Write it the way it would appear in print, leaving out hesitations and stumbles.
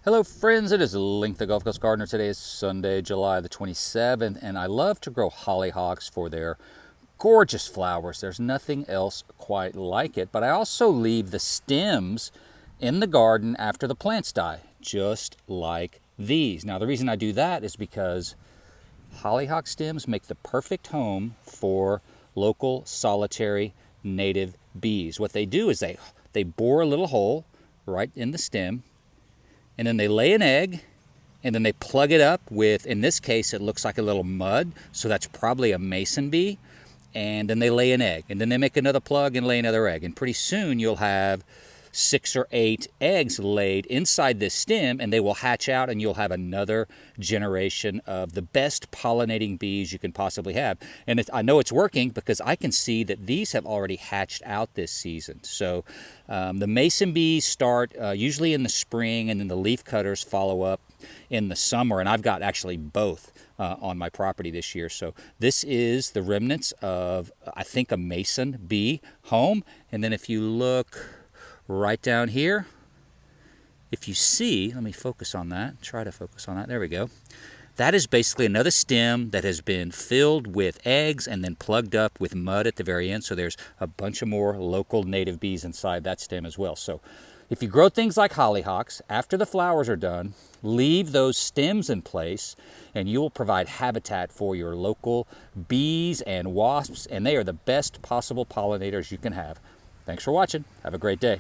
Hello friends, it is Link the Gulf Coast Gardener. Today is Sunday, July the 27th, and I love to grow hollyhocks for their gorgeous flowers. There's nothing else quite like it, but I also leave the stems in the garden after the plants die, just like these. Now the reason I do that is because hollyhock stems make the perfect home for local solitary native bees. What they do is they bore a little hole right in the stem, and then they lay an egg, and then they plug it up with, in this case, it looks like a little mud, so that's probably a mason bee. And then they lay an egg, and then they make another plug and lay another egg. And pretty soon you'll have 6 or 8 eggs laid inside this stem, and they will hatch out, and you'll have another generation of the best pollinating bees you can possibly have. And I know it's working because I can see that these have already hatched out this season. So the mason bees start usually in the spring, and then the leaf cutters follow up in the summer. And I've got actually both on my property this year. So this is the remnants of, I think, a mason bee home. And then if you look right down here, if you see, let me focus on that, try to focus on that, there we go. That is basically another stem that has been filled with eggs and then plugged up with mud at the very end. So there's a bunch of more local native bees inside that stem as well. So if you grow things like hollyhocks, after the flowers are done, leave those stems in place, and you will provide habitat for your local bees and wasps, and they are the best possible pollinators you can have. Thanks for watching. Have a great day.